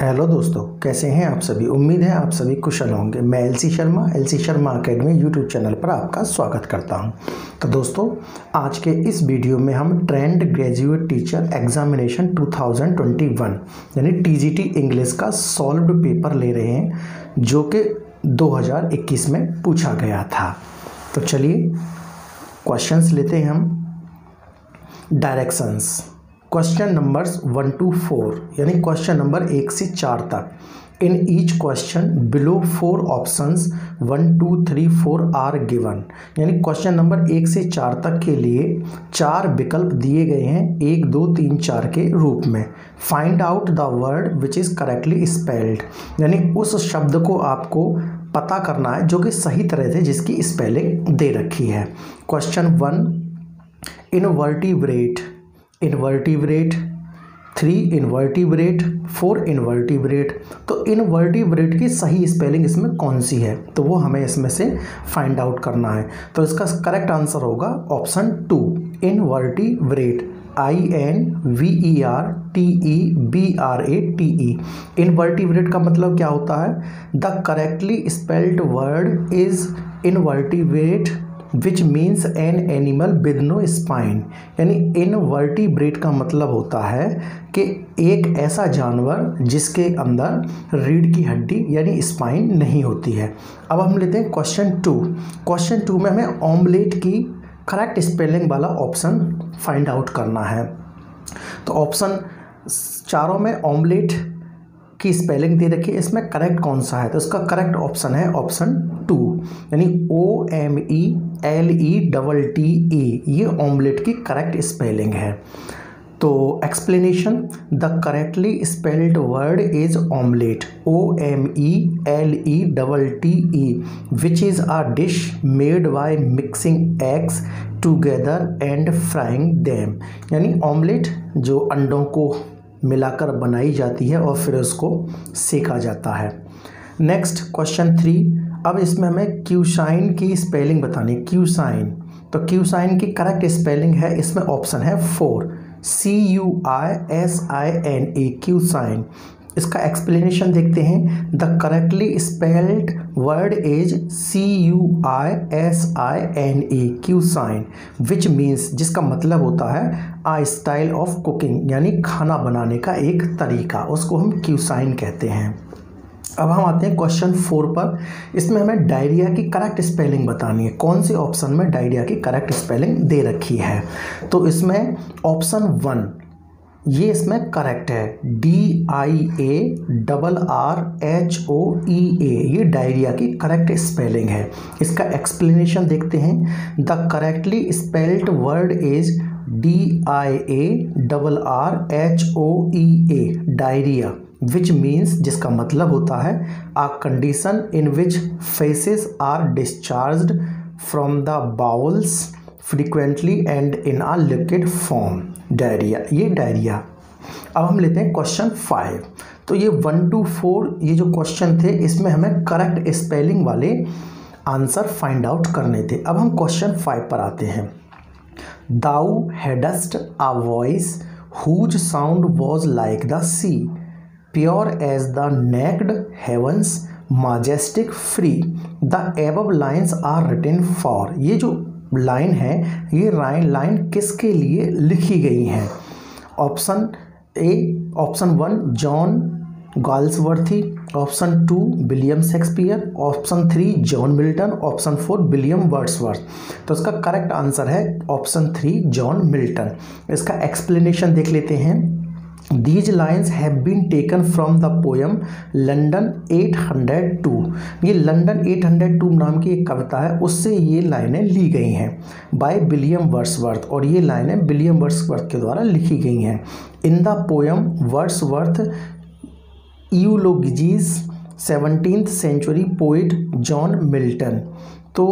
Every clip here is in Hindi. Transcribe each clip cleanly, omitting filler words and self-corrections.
हेलो दोस्तों, कैसे हैं आप सभी। उम्मीद है आप सभी कुशल होंगे। मैं LC Sharma academy YouTube channel पर आपका स्वागत करता हूं। तो दोस्तों, आज के इस वीडियो में हम ट्रेंड ग्रेजुएट टीचर एग्जामिनेशन 2021 यानी टीजीटी इंग्लिश का सॉल्व्ड पेपर ले रहे हैं, जो कि 2021 में पूछा गया था। तो चलिए क्वेश्चंस लेते हैं हम। डायरेक्शंस, क्वेश्चन नंबर्स 1 to 4 यानी क्वेश्चन नंबर 1 से 4 तक। In each question below 4 options 1 2 3 4 are given. यानी क्वेश्चन नंबर 1 से 4 तक के लिए 4 विकल्प दिए गए हैं 1 2 3 4 के रूप में। Find out the word which is correctly spelled, यानी उस शब्द को आपको पता करना है जो कि सही तरह से जिसकी स्पेलिंग दे रखी है। Question 1, invertebrate 3 invertebrate 4 invertebrate. तो इनवर्टिब्रेट की सही स्पेलिंग इसमें कौन सी है, तो वो हमें इसमें से फाइंड आउट करना है। तो इसका करेक्ट आंसर होगा ऑप्शन 2, इनवर्टिब्रेट, INVERTEBRATE। इनवर्टिब्रेट का मतलब क्या होता है? The correctly spelled word is invertebrate which means an animal with no spine. यानी इनवर्टिब्रेट का मतलब होता है कि एक ऐसा जानवर जिसके अंदर रीढ़ की हड्डी यानी स्पाइन नहीं होती है। अब हम लेते हैं क्वेश्चन 2। क्वेश्चन 2 में हमें ऑमलेट की करेक्ट स्पेलिंग वाला ऑप्शन फाइंड आउट करना है। तो ऑप्शन चारों में ऑमलेट की स्पेलिंग दे रखी है, इसमें करेक्ट कौन सा है? तो इसका करेक्ट ऑप्शन है ऑप्शन 2 यानी OMELETTE। ये ऑमलेट की करेक्ट स्पेलिंग है। तो explanation, the correctly spelled word is omelette, OMELETTE, which is a dish made by mixing eggs together and frying them. यानी ऑमलेट जो अंडों को मिलाकर बनाई जाती है और फिर उसको सेका जाता है। Next question 3। अब इसमें हमें क्यूसाइन की स्पेलिंग बतानी है। क्यूसाइन, तो क्यूसाइन की करेक्ट स्पेलिंग है, इसमें ऑप्शन है 4, CUISINE, क्यूसाइन। इसका एक्सप्लेनेशन देखते हैं। The correctly spelled word is CUISINE, cuisine, which means, जिसका मतलब होता है आ स्टाइल ऑफ कुकिंग, यानी खाना बनाने का एक तरीका, उसको हम क्यूसाइन कहते हैं। अब हम आते हैं क्वेश्चन 4 पर। इसमें हमें डायरिया की करेक्ट स्पेलिंग बतानी है। कौन से ऑप्शन में डायरिया की करेक्ट स्पेलिंग दे रखी है? तो इसमें ऑप्शन 1 ये इसमें करेक्ट है, DIARRHOEA, ये डायरिया की करेक्ट स्पेलिंग है। इसका एक्सप्लेनेशन देखते हैं। The correctly spelled word is DIARRHOEA, diarrhoea, which means, जिसका मतलब होता है a condition in which faeces are discharged from the bowels frequently and in a liquid form. Diarrhoea, ये डायरिया। अब हम लेते हैं क्वेश्चन 5। तो ये 1 to 4 ये जो क्वेश्चन थे, इसमें हमें करेक्ट स्पेलिंग वाले आंसर फाइंड आउट करने थे। अब हम क्वेश्चन 5 पर आते हैं। Thou hadst a voice whose sound was like the sea, pure as the naked heavens, majestic free, the above lines are written for। ये जो लाइन है, ये लाइन किसके लिए लिखी गई है? ऑप्शन ए, option 1 John Galsworthy, option 2 William Shakespeare, option 3 John Milton, option 4 William Wordsworth. तो इसका करेक्ट आंसर है ऑप्शन 3 जॉन मिल्टन। इसका एक्सप्लेनेशन देख लेते हैं। These lines have been taken from the poem London 802। ये लंदन 802 नाम की एक कविता है, उससे ये लाइनें ली गई हैं बाय विलियम वर्ड्सवर्थ, और ये लाइनें विलियम वर्ड्सवर्थ के द्वारा लिखी गई हैं। In the poem Wordsworth eulogises 17th century poet John Milton. तो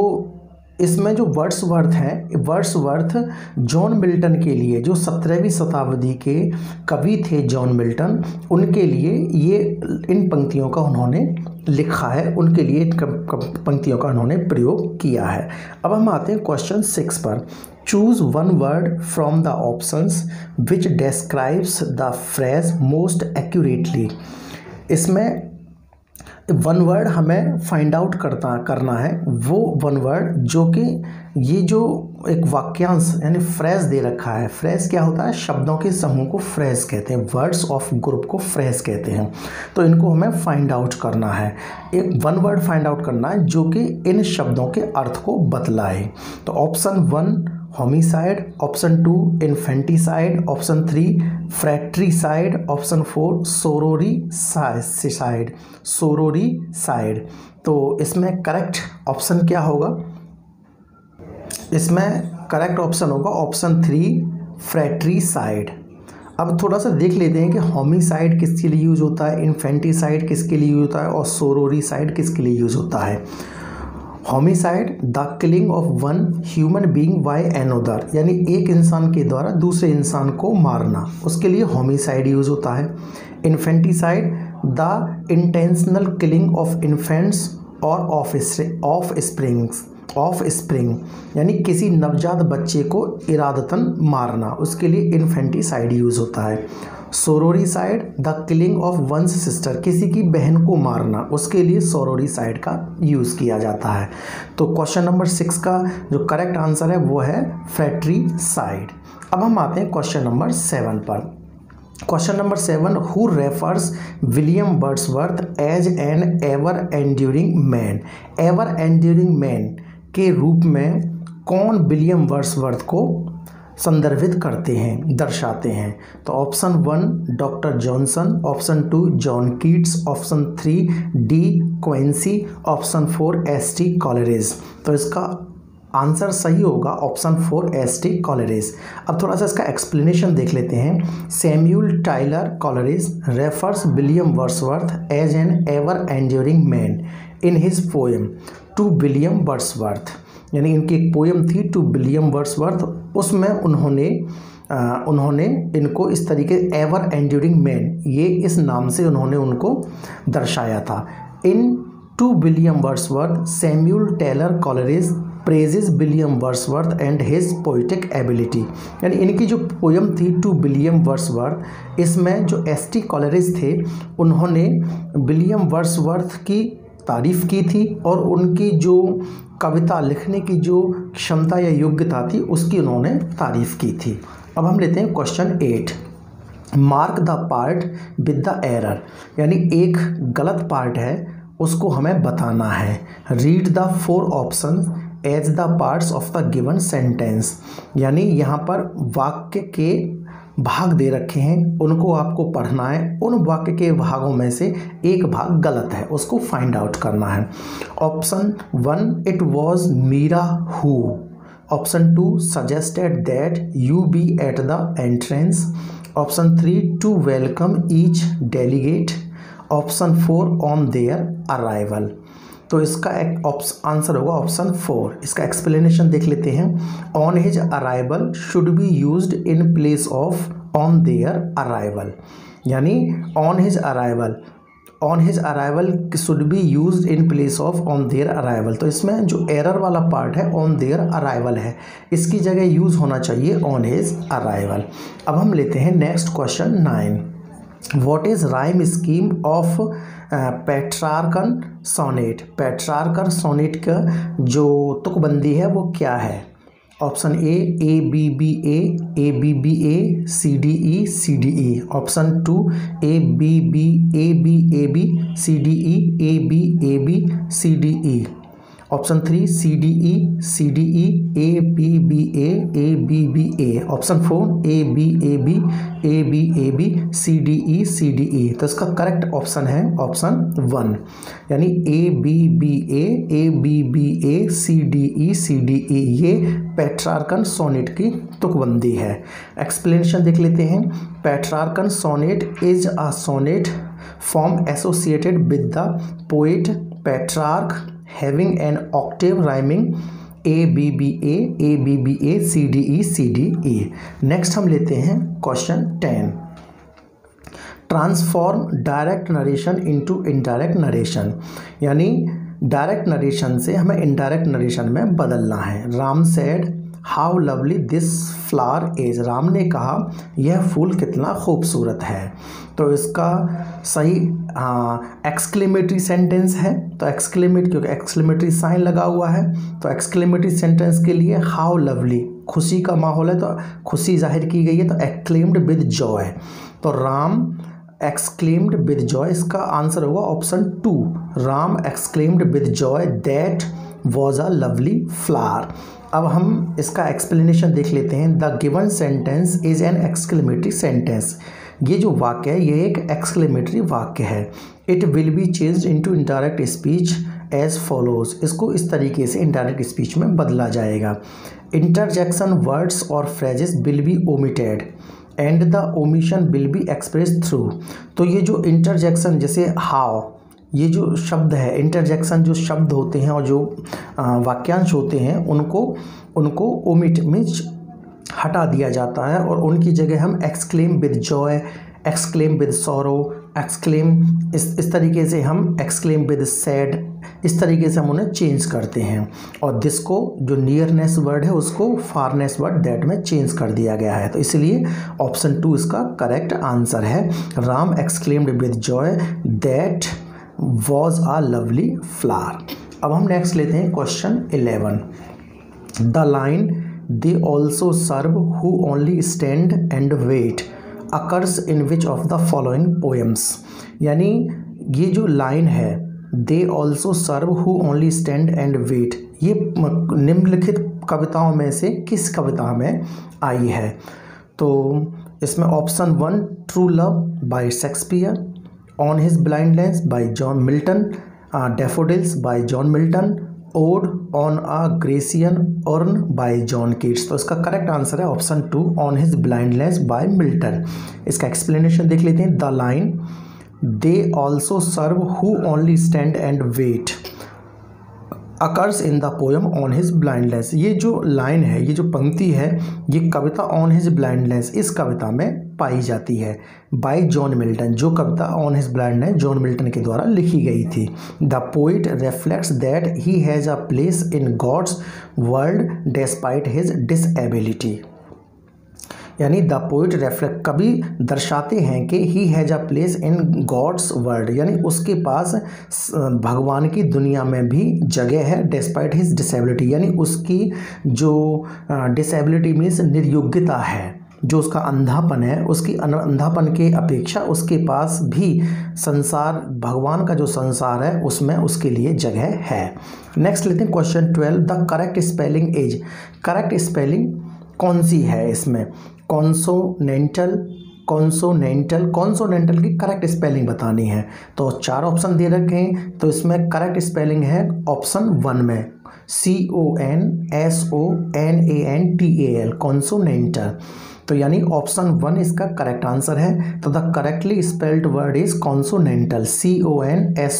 इसमें जो वर्ड्सवर्थ हैं, वर्ड्सवर्थ जॉन मिल्टन के लिए, जो 17वीं शताब्दी के कवि थे जॉन मिल्टन, उनके लिए ये इन पंक्तियों का उन्होंने लिखा है, उनके लिए इन पंक्तियों का उन्होंने प्रयोग किया है। अब हम आते हैं क्वेश्चन 6 पर। Choose one word from the options which describes the phrase most accurately. इसमें वन वर्ड हमें फाइंड आउट करना है, वो वन वर्ड जो कि ये जो एक वाक्यांश यानी फ्रेज दे रखा है। फ्रेज क्या होता है? शब्दों के समूह को फ्रेज कहते हैं, वर्ड्स ऑफ ग्रुप को फ्रेज कहते हैं। तो इनको हमें फाइंड आउट करना है, एक वन वर्ड फाइंड आउट करना है जो कि इन शब्दों के अर्थ को बतलाए। तो option 1 homicide, option 2 infanticide, option 3 fratricide, option 4 sororicide. तो इसमें करेक्ट ऑप्शन क्या होगा? इसमें करेक्ट ऑप्शन होगा ऑप्शन 3 फ्रैट्रिसाइड। अब थोड़ा सा देख लेते हैं कि होमिसाइड किसके लिए यूज होता है, इन्फेंटिसाइड किसके लिए यूज होता है और सोरोरीसाइड किसके लिए यूज होता है। Homicide the killing of one human being by another, यानी एक इंसान के द्वारा दूसरे इंसान को मारना, उसके लिए होमिसाइड यूज होता है। Infanticide the intentional killing of infants और ऑफ स्प्रिंग, यानी किसी नवजात बच्चे को इरादतन मारना, उसके लिए इन्फेंटिसाइड यूज होता है। Sororicide the killing of one's sister, किसी की बहन को मारना, उसके लिए सोरोरीसाइड का यूज़ किया जाता है। तो क्वेश्चन नंबर 6 का जो करेक्ट आंसर है वो है फ्रैट्रिसाइड। अब हम आते हैं क्वेश्चन नंबर 7 पर। Question number 7, who refers William Wordsworth as an ever enduring man. Ever enduring man के रूप में कौन विलियम वर्ड्सवर्थ को संदर्भित करते हैं, दर्शाते हैं? तो option 1 doctor Johnson, option 2 John Keats, option 3 De Quincey, option 4 S T. Coleridge. तो इसका आंसर सही होगा ऑप्शन 4 एस.टी. कॉलरेज। अब थोड़ा सा इसका एक्सप्लेनेशन देख लेते हैं। Samuel Taylor Coleridge refers William Wordsworth as an ever enduring man in his poem to William Wordsworth, यानी इनकी एक पोएम थी टू विलियम वर्ड्सवर्थ, उसमें उन्होंने इनको इस तरीके एवर एंड्यूरिंग मैन, ये इस नाम से उन्होंने उनको दर्शाया था। In to William Wordsworth Samuel Taylor Coleridge praises William Wordsworth and his poetic ability, यानी इनकी जो पोएम थी टू विलियम वर्ड्सवर्थ, इसमें जो एस.टी. कॉलरेज थे उन्होंने विलियम वर्ड्सवर्थ की तारीफ़ की थी और उनकी जो कविता लिखने की जो क्षमता या योग्यता थी उसकी उन्होंने तारीफ़ की थी। अब हम लेते हैं question 8, mark the part with the error, यानी एक गलत पार्ट है उसको हमें बताना है। Read the 4 option as the parts of the given sentence, यानी यहाँ पर वाक्य के भाग दे रखे हैं, उनको आपको पढ़ना है। उन वाक्य के भागों में से एक भाग गलत है, उसको फाइंड आउट करना है। Option 1 it was Meera who, option 2 suggested that you be at the entrance, option 3 to welcome each delegate, option 4 on their arrival. तो इसका एक आंसर होगा ऑप्शन 4। इसका एक्सप्लेनेशन देख लेते हैं। On his arrival should be used in place of on their arrival, यानी on his arrival should be used in place of on their arrival. तो इसमें जो एरर वाला पार्ट है ऑन देयर अराइवल है, इसकी जगह यूज़ होना चाहिए ऑन हिज अराइवल। अब हम लेते हैं next question 9, what is rhyme scheme of Petrarchan sonnet. Petrarchan sonnet का जो तुकबंदी है वो क्या है? Option A B B A C D E, option 2 A B B C D E C D E, option 3 C D E A B B A, option 4 A B C D E. तो इसका करेक्ट ऑप्शन है ऑप्शन 1, यानी A B B A C D ई, ये पेट्रार्कन सोनेट की तुकबंदी है। एक्सप्लेनेशन देख लेते हैं। Petrarchan sonnet is a sonnet form associated with the poet Petrarch having an octave rhyming A B B A C D E। Next हम लेते हैं question 10, transform direct narration into indirect narration, यानी डायरेक्ट नरेशन से हमें इनडायरेक्ट नरेशन में बदलना है। Ram said how lovely this flower is. Ram ने कहा यह फूल कितना खूबसूरत है। तो इसका सही एक्सक्लेमेटरी सेंटेंस है, तो एक्सक्लेमेट क्योंकि एक्सक्लेमेटरी साइन लगा हुआ है, तो एक्सक्लेमेटरी सेंटेंस के लिए हाउ लवली, खुशी का माहौल है तो खुशी जाहिर की गई है, तो एक्लेम्ड विद जॉय। तो राम एक्सक्लेम्ड विद जॉय, इसका आंसर होगा option 2। Ram exclaimed with joy that was a lovely flower. अब हम इसका एक्सप्लेनेशन देख लेते हैं। The given sentence is an exclamatory sentence. ये जो वाक्य है ये एक एक्सक्लेमेटरी वाक्य है। It will be changed into indirect speech as follows. इसको इस तरीके से इनडायरेक्ट स्पीच में बदला जाएगा। इंटरजेक्शन वर्ड्स और phrases will be omitted and the omission will be express through. तो ये जो इंटरजेक्शन जैसे हाउ, ये जो शब्द है, इंटरजेक्शन जो शब्द होते हैं और जो वाक्यांश होते हैं उनको ओमिट में हटा दिया जाता है और उनकी जगह हम exclaim with Joy, exclaim with sorrow, exclaim इस तरीके से हम एक्सक्लेम विद सैड, इस तरीके से हम उन्हें चेंज करते हैं। और दिस को जो नियरनेस वर्ड है उसको फारनेस वर्ड दैट में चेंज कर दिया गया है। तो इसलिए ऑप्शन 2 इसका करेक्ट आंसर है। Ram exclaimed with joy that was a lovely flower. अब हम नेक्स्ट लेते हैं question 11। The line they also serve who only stand and wait occurs in which of the following poems. यानी ये जो लाइन है they also serve who only stand and wait, ये निम्नलिखित कविताओं में से किस कविता में आई है? तो इसमें option 1 true love by Shakespeare, on his blindness by John Milton, daffodils by John Milton, ode on a Grecian urn by John Keats. तो इसका करेक्ट आंसर है option 2 on his blindness by Milton. इसका एक्सप्लेनेशन देख लेते हैं। The line they also serve who only stand and wait occurs in the poem on his blindness. ये जो लाइन है, ये जो पंक्ति है, ये कविता ऑन हिज ब्लाइंड लेंस इस कविता में पाई जाती है बाय जॉन मिल्टन। जो कविता on his blindness John Milton के द्वारा लिखी गई थी। The poet reflects that he has a place in God's world despite his disability. यानी द पोइट रिफ्लेक्ट कवि दर्शाते हैं कि he has a place in God's world, यानी उसके पास भगवान की दुनिया में भी जगह है डिस्पाइट हिज डिसेबिलिटी, यानी उसकी जो डिसेबिलिटी मीन्स निर्योग्यता है, जो उसका अंधापन है, उसकी अंधापन के अपेक्षा उसके पास भी संसार, भगवान का जो संसार है उसमें उसके लिए जगह है। नेक्स्ट लेते हैं question 12। The correct spelling is, correct spelling कौन सी है इसमें? कॉन्सोनेंटल, कॉन्सोनेंटल, कॉन्सोनेंटल की करेक्ट स्पेलिंग बतानी है। तो 4 ऑप्शन दे रखे हैं, तो इसमें करेक्ट स्पेलिंग है ऑप्शन 1 में CONSONANTAL, कॉन्सोनेंटल। तो यानी ऑप्शन 1 इसका करेक्ट आंसर है। तो the correctly spelled word is consonantal,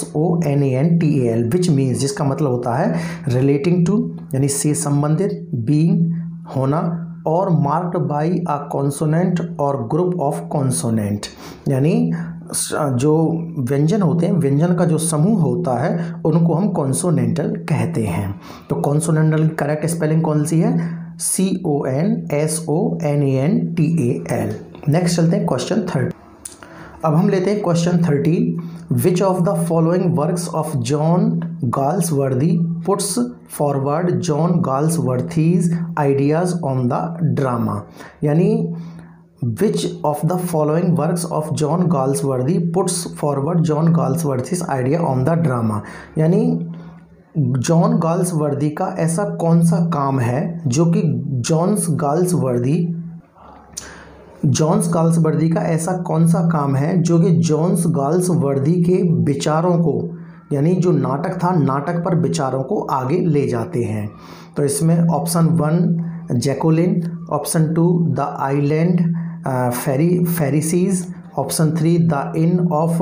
CONSONANTAL, which means, जिसका मतलब होता है रिलेटिंग टू, यानी से संबंधित, बीइंग होना, और मार्क्ड बाय अ कॉन्सोनेंट और ग्रुप ऑफ कॉन्सोनेंट, यानी जो व्यंजन होते हैं, व्यंजन का जो समूह होता है उनको हम कॉन्सोनेंटल कहते हैं। तो कॉन्सोनेंटल की करेक्ट स्पेलिंग कौन सी है? CONSONANTAL। नेक्स्ट चलते हैं क्वेश्चन 30। अब हम लेते हैं question 13। Which of the following works of John Galsworthy puts forward John Galsworthy's ideas on the drama. यानी which of the following works of John Galsworthy puts forward John Galsworthy's idea on the drama. यानी जॉन गाल्सवर्दी का ऐसा कौन सा काम है जो कि जॉन्स गाल्सवर्दी का ऐसा कौन सा काम है जो कि जॉन्स गाल्सवर्दी के विचारों को, यानी जो नाटक था, नाटक पर विचारों को आगे ले जाते हैं। तो इसमें option 1 Jocelyn, option 2 the island Pharisees, option 3 the inn of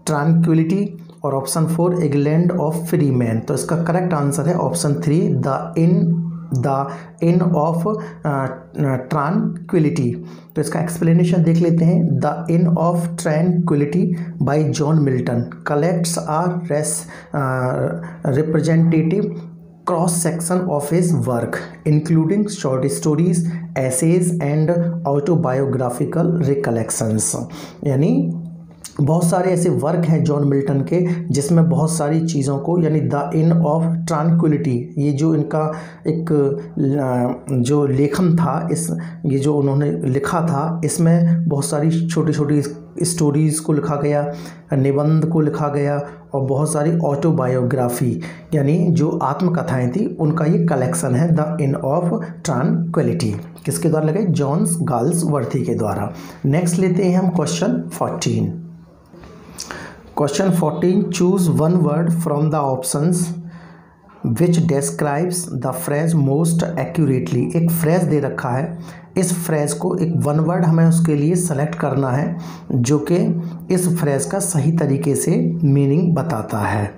tranquillity, और option 4 England of free man. तो इसका करेक्ट आंसर है option 3 the inn of tranquillity. तो इसका एक्सप्लेनेशन देख लेते हैं। The inn of tranquillity by John Milton collects are representative cross section of his work including short stories, essays and autobiographical recollections. यानी बहुत सारे ऐसे वर्क हैं जॉन मिल्टन के जिसमें बहुत सारी चीज़ों को, यानी द इन ऑफ ट्रांक्विलिटी, ये जो इनका एक जो लेखन था, ये जो उन्होंने लिखा था, इसमें बहुत सारी छोटी छोटी स्टोरीज़ को लिखा गया, निबंध को लिखा गया और बहुत सारी ऑटोबायोग्राफी यानी जो आत्मकथाएं थी उनका ये कलेक्शन है द इन ऑफ ट्रांक्विलिटी। किसके द्वारा लगाई? जॉन गाल्सवर्थी के द्वारा। नेक्स्ट लेते हैं हम question 14। Question 14, choose one word from the options which describes the phrase most accurately. एक फ्रेज दे रखा है, इस फ्रेज को एक वन वर्ड हमें उसके लिए सेलेक्ट करना है जो कि इस फ्रेज का सही तरीके से मीनिंग बताता है।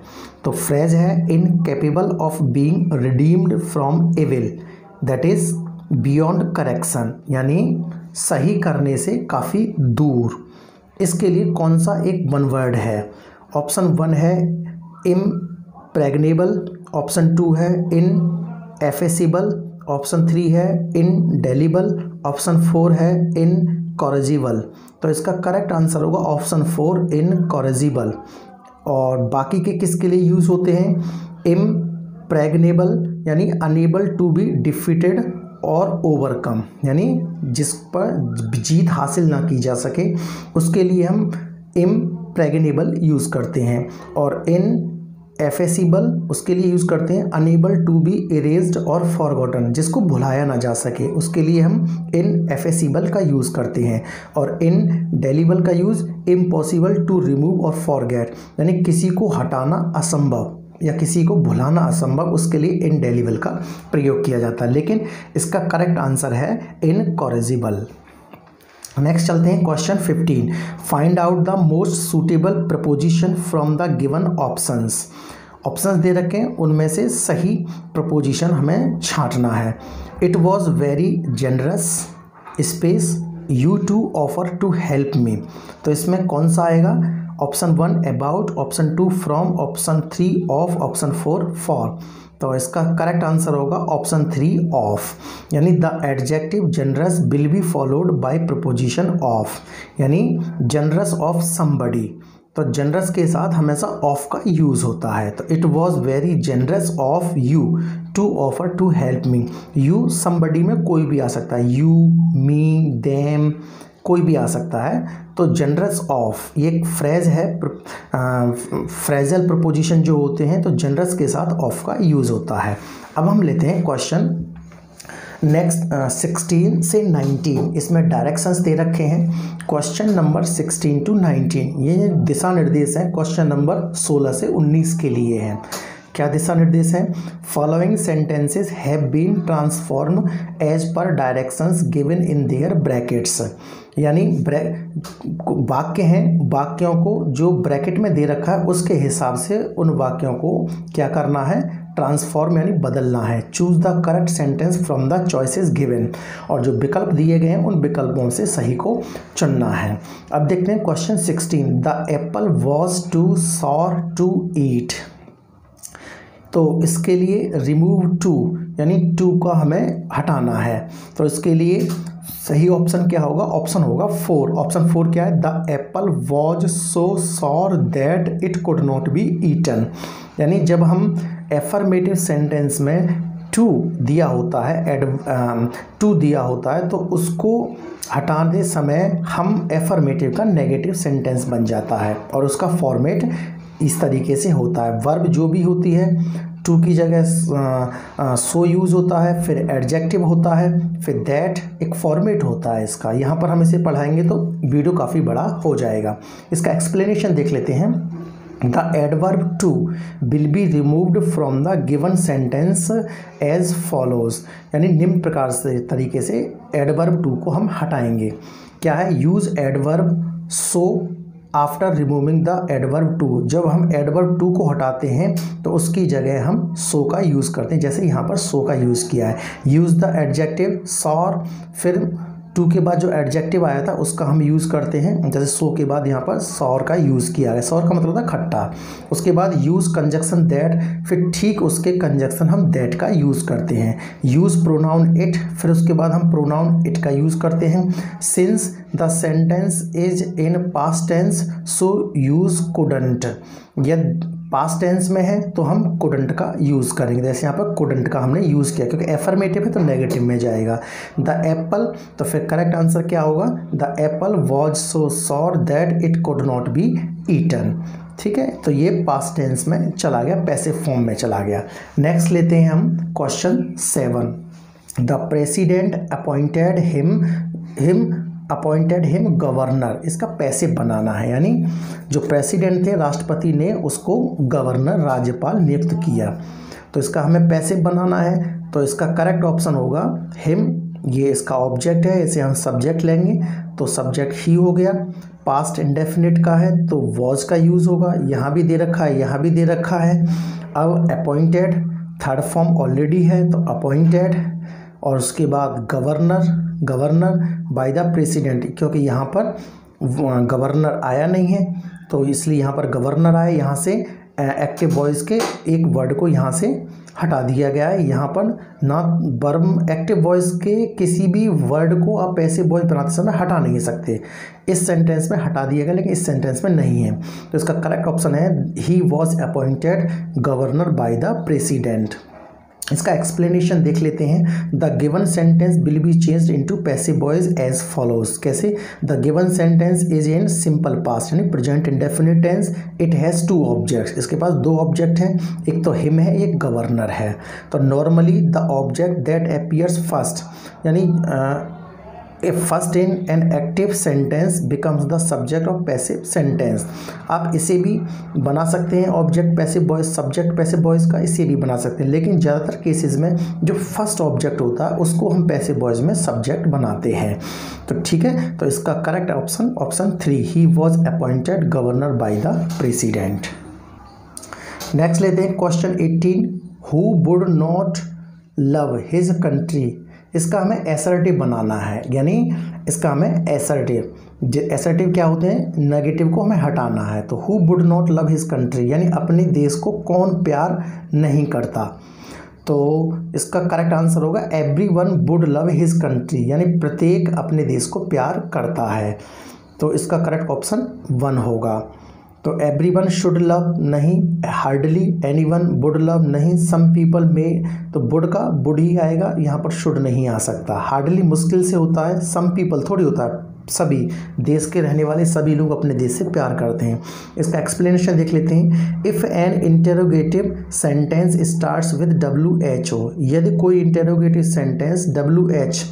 तो फ्रेज है incapable of being redeemed from evil, that is beyond correction, यानी सही करने से काफ़ी दूर। इसके लिए कौन सा एक वन वर्ड है? ऑप्शन 1 है इम्प्रेग्नेबल, ऑप्शन 2 है इनएफेसिबल, ऑप्शन 3 है इनडेलिबल, ऑप्शन 4 है इनकॉरेजिबल। तो इसका करेक्ट आंसर होगा ऑप्शन 4 इनकॉरेजिबल। और बाकी के किसके लिए यूज़ होते हैं? इम्प्रेग्नेबल यानी अनेबल टू बी डिफीटेड और ओवरकम, यानी जिस पर जीत हासिल ना की जा सके उसके लिए हम इम्प्रेग्नेबल यूज़ करते हैं। और इनएफेसिबल उसके लिए यूज़ करते हैं अनेबल टू बी इरेज्ड और फॉरगॉटन, जिसको भुलाया ना जा सके उसके लिए हम इनएफेसिबल का यूज़ करते हैं। और इनडेलिबल का यूज़ इम्पॉसिबल टू रिमूव और फॉरगेट, यानी किसी को हटाना असंभव या किसी को भुलाना असंभव, उसके लिए इनडेलिबल का प्रयोग किया जाता है। लेकिन इसका करेक्ट आंसर है इनकॉरेजिबल। नेक्स्ट चलते हैं question 15, find out the most suitable preposition from the given options. Options दे रखे हैं, उनमें से सही प्रपोजिशन हमें छांटना है। It was very generous space you to offer to help me, तो इसमें कौन सा आएगा? Option 1 about, option 2 from, option 3 of, option 4 for. तो इसका करेक्ट आंसर होगा ऑप्शन 3 ऑफ, यानी the adjective generous will be followed by preposition of, यानी जनरस ऑफ समबडी। तो जनरस के साथ हमेशा ऑफ का यूज़ होता है। तो it was very generous of you to offer to help me. You somebody में कोई भी आ सकता है, यू, मी, देम, कोई भी आ सकता है। तो जनरस ऑफ ये एक फ्रेज है, फ्रेजल प्रपोजिशन जो होते हैं तो जनरस के साथ ऑफ का यूज़ होता है। अब हम लेते हैं क्वेश्चन नेक्स्ट 16 से 19, इसमें डायरेक्शंस दे रखे हैं। क्वेश्चन नंबर 16 to 19 ये दिशा निर्देश हैं, क्वेश्चन नंबर 16 से 19 के लिए हैं। क्या दिशा निर्देश है? Following sentences have been transform as per directions given in their brackets, यानी वाक्य हैं, वाक्यों को जो ब्रैकेट में दे रखा है उसके हिसाब से उन वाक्यों को क्या करना है? ट्रांसफॉर्म यानी बदलना है। Choose the correct sentence from the choices given, और जो विकल्प दिए गए हैं उन विकल्पों से सही को चुनना है। अब देखते हैं question 16, the apple was too sour to eat. तो इसके लिए रिमूव टू यानी टू का हमें हटाना है। तो इसके लिए सही ऑप्शन क्या होगा? ऑप्शन होगा 4। ऑप्शन 4 क्या है? The apple was so sour that it could not be eaten, यानी जब हम एफर्मेटिव सेंटेंस में टू दिया होता है, टू दिया होता है, तो उसको हटाने समय हम एफर्मेटिव का नेगेटिव सेंटेंस बन जाता है और उसका फॉर्मेट इस तरीके से होता है। वर्ब जो भी होती है टू की जगह सो यूज़ होता है, फिर एडजेक्टिव होता है, फिर दैट एक फॉर्मेट होता है इसका। यहाँ पर हम इसे पढ़ाएंगे तो वीडियो काफ़ी बड़ा हो जाएगा। इसका एक्सप्लेनेशन देख लेते हैं। The adverb too will be removed from the given sentence as follows, यानी निम्न प्रकार से तरीके से एडवर्ब टू को हम हटाएंगे। क्या है? Use adverb so after removing the adverb too, जब हम एडवर्ब टू को हटाते हैं तो उसकी जगह हम सो का यूज़ करते हैं, जैसे यहाँ पर सो का यूज़ किया है। यूज़ द एडजेक्टिव सॉर, फिर टू के बाद जो एडजेक्टिव आया था उसका हम यूज़ करते हैं, जैसे सो के बाद यहाँ पर सॉर का यूज़ किया गया। सॉर का मतलब होता है खट्टा। उसके बाद यूज़ कंजक्शन दैट, फिर ठीक उसके कंजक्शन हम दैट का यूज़ करते हैं। यूज़ प्रोनाउन इट, फिर उसके बाद हम प्रोनाउन इट का यूज़ करते हैं। Since the sentence is in past tense so use couldn't, यदि पास्ट टेंस में है तो हम कुडंट का यूज़ करेंगे। जैसे यहाँ पर कुडंट का हमने यूज़ किया, क्योंकि एफर्मेटिव है तो नेगेटिव में जाएगा। द एप्पल, तो फिर करेक्ट आंसर क्या होगा, the apple was so sour that it could not be eaten. ठीक है, तो ये पास्ट टेंस में चला गया, पैसिव फॉर्म में चला गया। नेक्स्ट लेते हैं हम question 7। The president appointed him governor, इसका पैसिव बनाना है, यानी जो प्रेसिडेंट थे राष्ट्रपति ने उसको गवर्नर राज्यपाल नियुक्त किया। तो इसका हमें पैसिव बनाना है, तो इसका करेक्ट ऑप्शन होगा हिम। ये इसका ऑब्जेक्ट है, इसे हम सब्जेक्ट लेंगे तो सब्जेक्ट ही हो गया। पास्ट इंडेफिनिट का है तो वॉज का यूज़ होगा, यहाँ भी दे रखा है, यहाँ भी दे रखा है। अब अपॉइंटेड थर्ड फॉर्म ऑलरेडी है तो अपॉइंटेड, और उसके बाद गवर्नर बाय द प्रेसिडेंट, क्योंकि यहाँ पर गवर्नर आया नहीं है तो इसलिए यहाँ पर गवर्नर आया। यहाँ से एक्टिव वॉइस के एक वर्ड को यहाँ से हटा दिया गया है। यहाँ पर ना वर्ब, एक्टिव वॉइस के किसी भी वर्ड को आप पैसिव वॉइस बनाते समय हटा नहीं सकते। इस सेंटेंस में हटा दिया गया लेकिन इस सेंटेंस में नहीं है, तो इसका करेक्ट ऑप्शन है he was appointed governor by the president. इसका एक्सप्लेनेशन देख लेते हैं। The given sentence will be changed into passive voice as follows. कैसे, the given sentence is in simple past यानी present indefinite tense, it has two objects, इसके पास दो ऑब्जेक्ट हैं, एक तो हिम है एक गवर्नर है। तो normally the object that appears first, यानी first in an active sentence becomes the subject of passive sentence. आप इसे भी बना सकते हैं object passive voice, subject passive voice का इसे भी बना सकते हैं, लेकिन ज़्यादातर केसेस में जो फर्स्ट ऑब्जेक्ट होता है उसको हम पैसिव वॉइस में सब्जेक्ट बनाते हैं। तो ठीक है, तो इसका correct option 3, he was appointed governor by the president. Next लेते हैं question 18। Who would not love his country, इसका हमें एसर्टिव बनाना है, यानी इसका हमें एसर्टिव क्या होते हैं, नेगेटिव को हमें हटाना है। तो who would not love his country, यानी अपने देश को कौन प्यार नहीं करता। तो इसका करेक्ट आंसर होगा everyone would love his country, यानी प्रत्येक अपने देश को प्यार करता है। तो इसका करेक्ट ऑप्शन 1 होगा। तो एवरीवन शुड लव नहीं, हार्डली एनीवन वुड लव नहीं, सम पीपल में, तो वुड का वुड ही आएगा, यहाँ पर शुड नहीं आ सकता। हार्डली मुश्किल से होता है, सम पीपल थोड़ी होता है, सभी देश के रहने वाले सभी लोग अपने देश से प्यार करते हैं। इसका एक्सप्लेनेशन देख लेते हैं। If N interrogative sentence starts with WHO, यदि कोई इंटेरोगेटिव सेंटेंस WH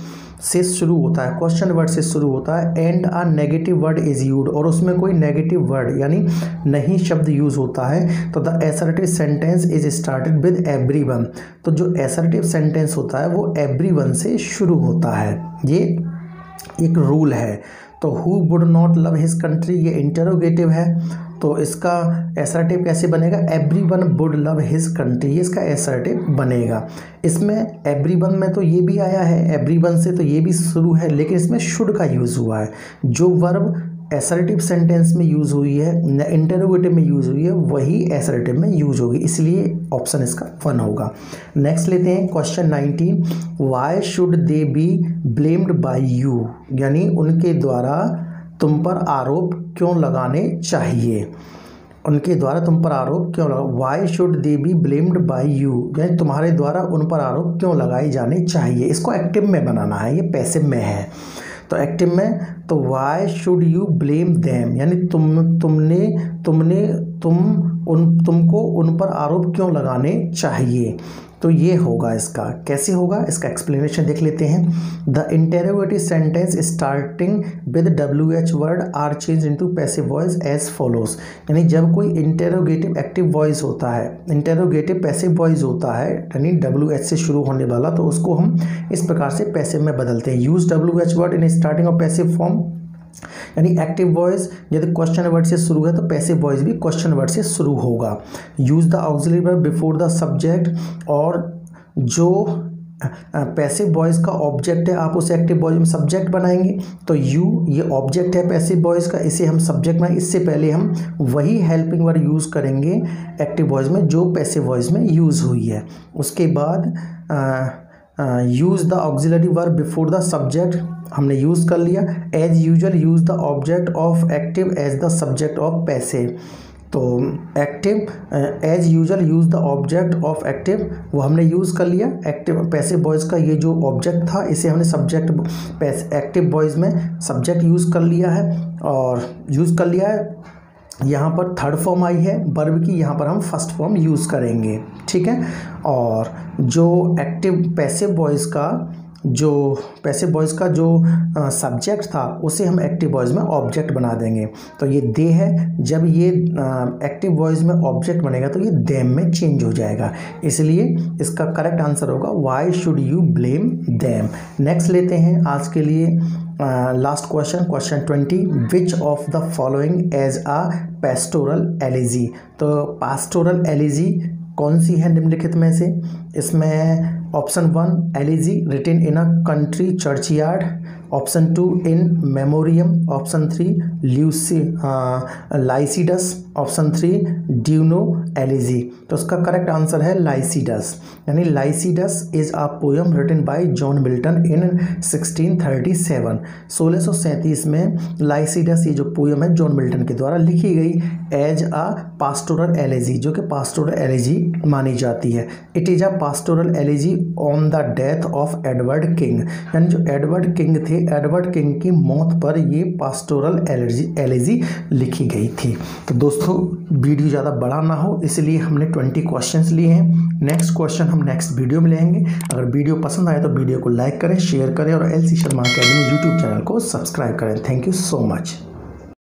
से शुरू होता है, क्वेश्चन वर्ड से शुरू होता है, and a negative word is used, और उसमें कोई नेगेटिव वर्ड यानी नहीं शब्द यूज होता है, तो the assertive sentence is started with everyone. तो जो एसर्टिव सेंटेंस होता है वो एवरीवन से शुरू होता है, ये एक रूल है। तो who would not love his country ये इंटरोगेटिव है, तो इसका एसर्टिव कैसे बनेगा, everyone would love his country, ये इसका एसर्टिव बनेगा। इसमें एवरीवन में तो ये भी आया है, एवरीवन से तो ये भी शुरू है, लेकिन इसमें शुड का यूज़ हुआ है। जो वर्ब एसर्टिव सेंटेंस में यूज़ हुई है, इंटरोगेटिव में यूज़ हुई है, वही एसर्टिव में यूज़ होगी, इसलिए ऑप्शन इसका 1 होगा। नेक्स्ट लेते हैं question 19। Why should they be blamed by you, यानी उनके द्वारा तुम पर आरोप क्यों लगाने चाहिए, उनके द्वारा तुम पर आरोप क्यों लगा, why should they be blamed by you, यानी तुम्हारे द्वारा उन पर आरोप क्यों लगाए जाने चाहिए। इसको एक्टिव में बनाना है, ये पैसिव में है। तो एक्टिव में तो why should you blame them, यानी तुमको उन पर आरोप क्यों लगाने चाहिए। तो ये होगा इसका, कैसे होगा इसका एक्सप्लेनेशन देख लेते हैं। The interrogative sentence starting with WH word are change into passive voice as follows, यानी जब कोई इंटेरोगेटिव एक्टिव वॉइस होता है, इंटेरोगेटिव पैसिव वॉइस होता है, यानी WH से शुरू होने वाला, तो उसको हम इस प्रकार से पैसिव में बदलते हैं। Use WH word in starting of passive form, यानी एक्टिव वॉइस यदि क्वेश्चन वर्ड से शुरू है तो पैसिव वॉइस भी क्वेश्चन वर्ड से शुरू होगा। Use the auxiliary verb before the subject, और जो पैसिव वॉइस का ऑब्जेक्ट है, आप उसे एक्टिव वॉइस में सब्जेक्ट बनाएंगे। तो यू ये ऑब्जेक्ट है पैसिव वॉइस का, इसे हम सब्जेक्ट बनाएंगे। इससे पहले हम वही हेल्पिंग वर्ब यूज़ करेंगे एक्टिव वॉइस में जो पैसिव वॉइस में यूज़ हुई है। उसके बाद use the auxiliary verb before the subject हमने यूज़ कर लिया। As usual use the object of active as the subject of passive. तो active as usual use the object of active वो हमने यूज़ कर लिया। एक्टिव पैसिव वॉइस का ये जो ऑब्जेक्ट था इसे हमने सब्जेक्ट एक्टिव वॉइस में सब्जेक्ट यूज़ कर लिया है और यूज़ कर लिया है। यहाँ पर थर्ड फॉर्म आई है वर्ब की, यहाँ पर हम फर्स्ट फॉर्म यूज़ करेंगे, ठीक है। और जो एक्टिव पैसिव वॉइस का जो सब्जेक्ट था उसे हम एक्टिव वॉइस में ऑब्जेक्ट बना देंगे। तो ये दे है, जब ये एक्टिव वॉइस में ऑब्जेक्ट बनेगा तो ये देम में चेंज हो जाएगा, इसलिए इसका करेक्ट आंसर होगा why should you blame them. Next लेते हैं आज के लिए last question 20, which of the following as a pastoral elegy. तो पास्टोरल एलिजी कौन सी है निम्नलिखित में से? इसमें option 1 elegy written in a country churchyard, option 2 in memoriam, option 3 Lycidas, option 3 Duino elegy. तो उसका करेक्ट आंसर है लाइसिडस, यानी Lycidas is a poem written by John Milton इन 1637। 1637 में लाइसिडस ये जो पोयम है जॉन मिल्टन के द्वारा लिखी गई एज अ पास्टोरल एलिजी, जो कि पास्टोरल एलिजी मानी जाती है। It is a pastoral elegy on the death of Edward king, यानी जो एडवर्ड किंग थे, एडवर्ड किंग की मौत पर ये पास्टोरल एलिजी लिखी गई थी। तो दोस्तों वीडियो ज़्यादा बड़ा ना हो इसलिए हमने 20 क्वेश्चंस लिए हैं। नेक्स्ट क्वेश्चन हम नेक्स्ट वीडियो में लेंगे। अगर वीडियो पसंद आए तो वीडियो को लाइक करें, शेयर करें और LC Sharma academy YouTube channel को सब्सक्राइब करें। Thank you so much.